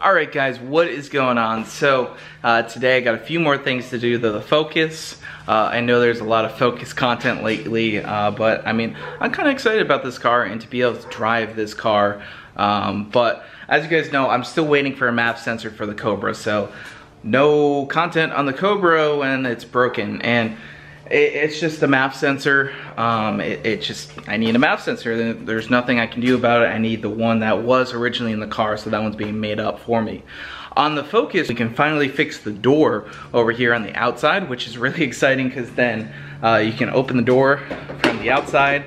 Alright guys, what is going on? So today I got a few more things to do to the Focus. I know there's a lot of Focus content lately, but I mean, I'm kind of excited about this car and to be able to drive this car. But as you guys know, I'm still waiting for a map sensor for the Cobra, so no content on the Cobra when it's broken. And it's just a map sensor. I need a map sensor. There's nothing I can do about it. I need the one that was originally in the car, so that one's being made up for me. On the Focus, we can finally fix the door over here on the outside, which is really exciting because then you can open the door from the outside,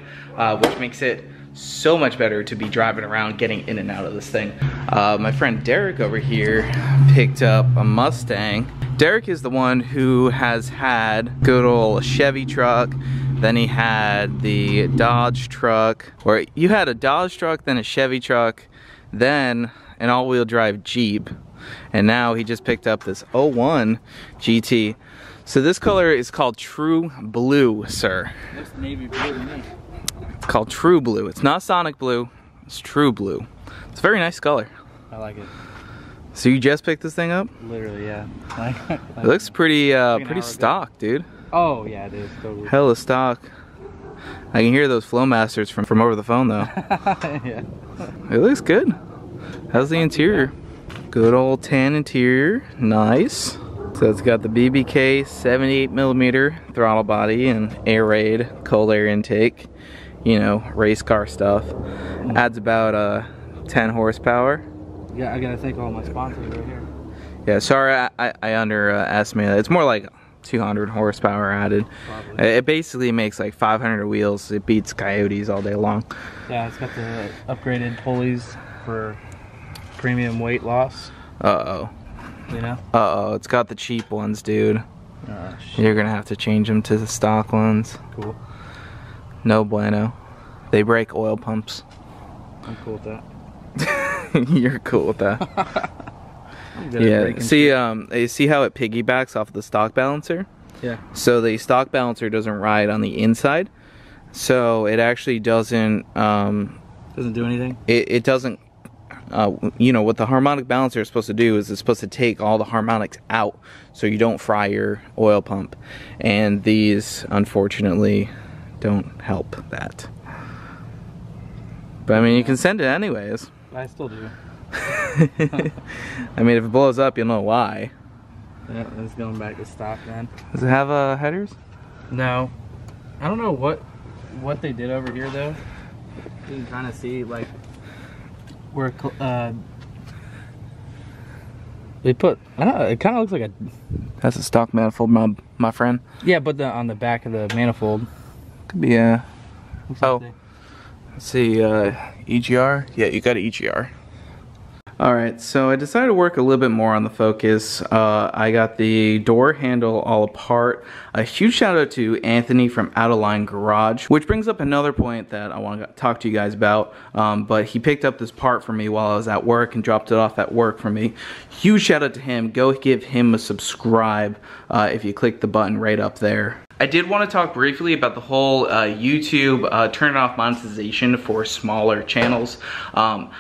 which makes it so much better to be driving around, getting in and out of this thing. My friend Derek over here picked up a Mustang. Derek is the one who has had good old Chevy truck, then he had the Dodge truck, or you had a Dodge truck, then a Chevy truck, then an all-wheel drive Jeep, and now he just picked up this '01 GT. So this color is called True Blue, sir. Looks navy blue to me. It's called True Blue. It's not Sonic Blue, it's True Blue. It's a very nice color. I like it. So you just picked this thing up? Literally, yeah. It looks pretty stock, dude. Oh yeah, it is. Totally. Hella stock. I can hear those Flowmasters from over the phone though. Yeah. It looks good. How's the interior? Good old tan interior, nice. So it's got the BBK 78mm throttle body and air raid, cold air intake. You know, race car stuff. Adds about 10 horsepower. Yeah, I gotta thank all my sponsors right here. Yeah, sorry I underestimated. It's more like 200 horsepower added. Probably. It basically makes like 500 wheels. It beats Coyotes all day long. Yeah, it's got the upgraded pulleys for premium weight loss. Uh-oh. You know? Uh-oh, it's got the cheap ones, dude. You're gonna have to change them to the stock ones. Cool. No bueno. They break oil pumps. I'm cool with that. You're cool with that. Yeah, see how it piggybacks off the stock balancer? Yeah. So the stock balancer doesn't ride on the inside, so it actually doesn't do anything? It doesn't, you know, what the harmonic balancer is supposed to do is it's supposed to take all the harmonics out so you don't fry your oil pump, and these unfortunately don't help that. But I mean, you can send it anyways. I still do. I mean, if it blows up, you'll know why. Yeah, it's going back to stock then. Does it have headers? No. I don't know what they did over here though. You can kind of see like where they put. I don't know. It kind of looks like a. That's a stock manifold, my friend. Yeah, but on the back of the manifold. Could be oh. Let's see, EGR? Yeah, you got an EGR. Alright, so I decided to work a little bit more on the Focus. I got the door handle all apart. A huge shout out to Anthony from Out of Line Garage, which brings up another point that I want to talk to you guys about. But he picked up this part for me while I was at work and dropped it off at work for me. Huge shout out to him. Go give him a subscribe if you click the button right up there. I did want to talk briefly about the whole YouTube turning off monetization for smaller channels. I'm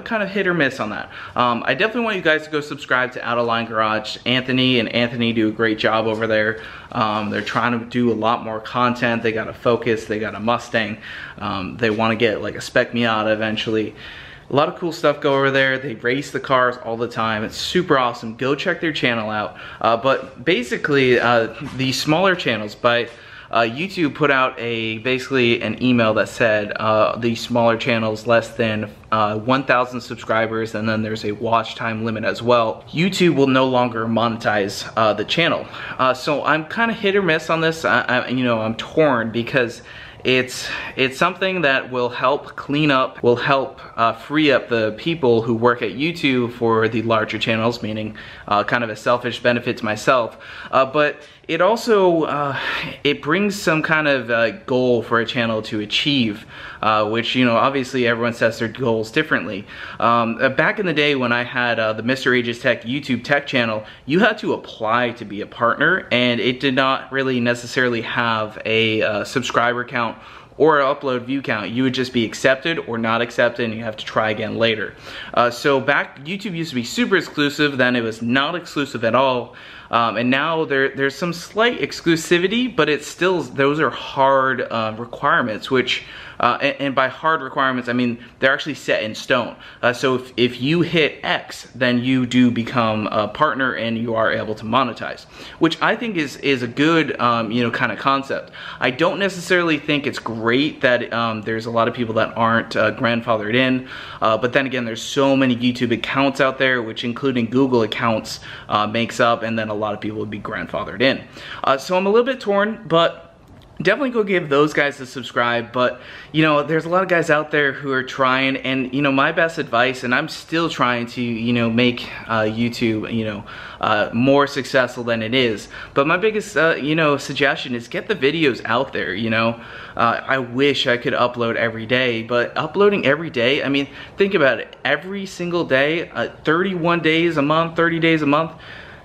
kind of hit or miss on that. I definitely want you guys to go subscribe to Out of Line Garage. Anthony do a great job over there. They're trying to do a lot more content. They got a Focus, they got a Mustang. They want to get like a Spec Miata eventually. A lot of cool stuff go over there. They race the cars all the time. It's super awesome. Go check their channel out. But basically, the smaller channels, YouTube put out basically an email that said the smaller channels less than 1,000 subscribers, and then there's a watch time limit as well. YouTube will no longer monetize the channel. So I'm kind of hit or miss on this. I'm torn because it's something that will help clean up, will help free up the people who work at YouTube for the larger channels, meaning kind of a selfish benefit to myself. But it also, it brings some kind of goal for a channel to achieve, which, you know, obviously everyone sets their goals differently. Back in the day when I had the Mr. Ages Tech YouTube Tech channel, you had to apply to be a partner, and it did not really necessarily have a subscriber count or upload view count. You would just be accepted or not accepted, and you have to try again later. So back, YouTube used to be super exclusive, then it was not exclusive at all. And now there's some slight exclusivity, but it's still, those are hard requirements, which, and by hard requirements, I mean they're actually set in stone. So if you hit X, then you do become a partner and you are able to monetize, which I think is a good, you know, kind of concept. I don't necessarily think it's great that there's a lot of people that aren't grandfathered in, but then again, there's so many YouTube accounts out there, which including Google accounts makes up, and then a lot of people would be grandfathered in. So I'm a little bit torn, but definitely go give those guys a subscribe. But you know, there's a lot of guys out there who are trying, and you know, my best advice, and I'm still trying to, you know, make YouTube, you know, more successful than it is, but my biggest you know, suggestion is get the videos out there. You know, I wish I could upload every day, but uploading every day, I mean, think about it, every single day, 31 days a month, 30 days a month,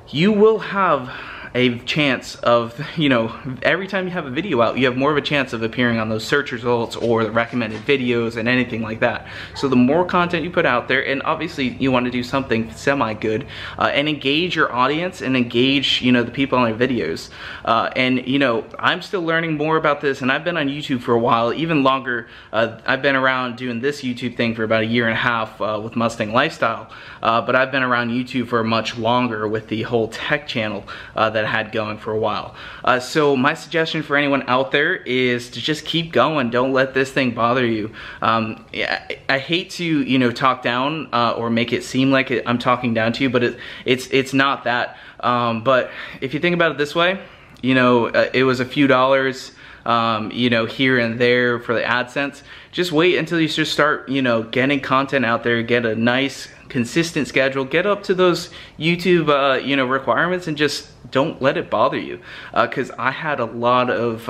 you will have a chance of, you know, every time you have a video out, you have more of a chance of appearing on those search results or the recommended videos and anything like that. So the more content you put out there, and obviously you want to do something semi-good, and engage your audience and engage, you know, the people on your videos. And you know, I'm still learning more about this, and I've been on YouTube for a while, even longer. I've been around doing this YouTube thing for about a year and a half with Mustang Lifestyle, but I've been around YouTube for much longer with the whole tech channel that I had going for a while. So my suggestion for anyone out there is to just keep going. Don't let this thing bother you. I hate to, you know, talk down or make it seem like I'm talking down to you, but it's not that. But if you think about it this way, you know, it was a few dollars, you know, here and there for the AdSense. Just wait until you just start, you know, getting content out there, get a nice consistent schedule, get up to those YouTube, you know, requirements, and just don't let it bother you. Because I had a lot of,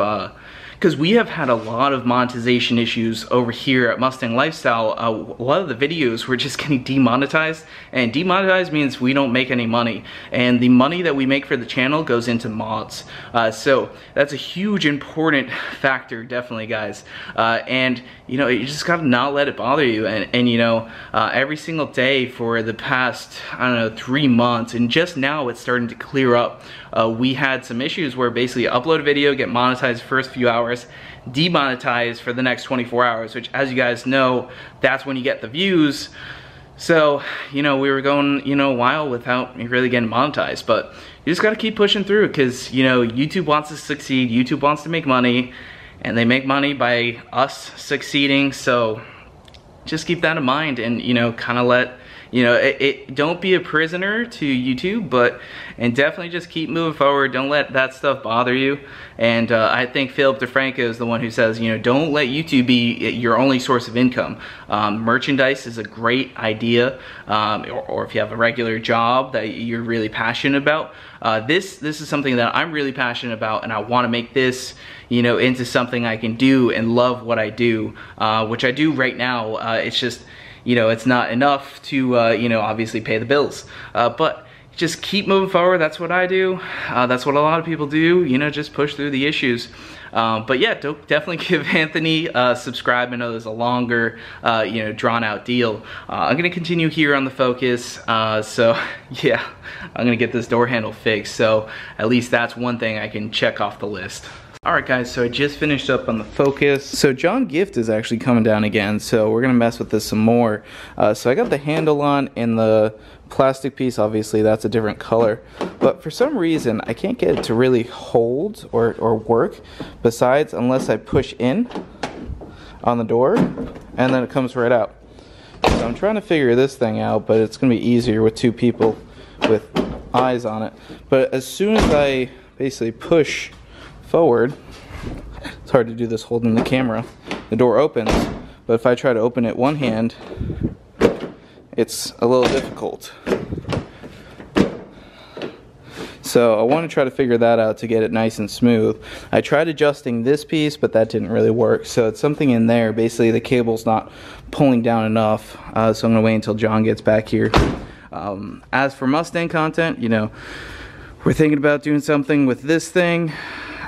because we have had a lot of monetization issues over here at Mustang Lifestyle. A lot of the videos were just getting demonetized, and demonetized means we don't make any money, and the money that we make for the channel goes into mods. So that's a huge important factor, definitely, guys. And you know, you just gotta not let it bother you. And you know, every single day for the past, I don't know, 3 months, and just now it's starting to clear up. We had some issues where basically upload a video, get monetized the first few hours, demonetized for the next 24 hours, which, as you guys know, that's when you get the views. So, you know, we were going, you know, a while without really getting monetized, but you just gotta keep pushing through, because, you know, YouTube wants to succeed, YouTube wants to make money, and they make money by us succeeding. So just keep that in mind, and, you know, kind of let, you know, don't be a prisoner to YouTube, and definitely just keep moving forward. Don't let that stuff bother you. And I think Philip DeFranco is the one who says, you know, don't let YouTube be your only source of income. Merchandise is a great idea, or if you have a regular job that you're really passionate about. This is something that I'm really passionate about, and I want to make this, you know, into something I can do and love what I do, which I do right now. It's just, you know, it's not enough to, you know, obviously pay the bills. But just keep moving forward. That's what I do. That's what a lot of people do, you know, just push through the issues. But yeah, definitely give Anthony a subscribe. I know there's a longer, you know, drawn out deal. I'm gonna continue here on the Focus. So yeah, I'm gonna get this door handle fixed. So at least that's one thing I can check off the list. Alright guys, so I just finished up on the Focus. So John Gift is actually coming down again, so we're gonna mess with this some more. So I got the handle on, and the plastic piece, obviously that's a different color, but for some reason I can't get it to really hold or work, besides unless I push in on the door and then it comes right out. So I'm trying to figure this thing out, but it's gonna be easier with 2 people with eyes on it. But as soon as I basically push forward, it's hard to do this holding the camera, the door opens, but if I try to open it one hand, it's a little difficult. So I want to try to figure that out to get it nice and smooth. I tried adjusting this piece, but that didn't really work. So it's something in there. Basically the cable's not pulling down enough. So I'm going to wait until John gets back here. As for Mustang content, you know, we're thinking about doing something with this thing.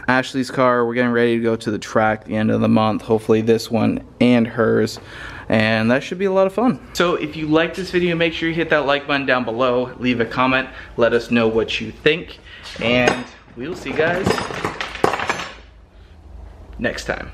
Ashley's car. We're getting ready to go to the track at the end of the month. Hopefully this one and hers. And that should be a lot of fun. So if you like this video, make sure you hit that like button down below. Leave a comment. Let us know what you think. And we will see you guys next time.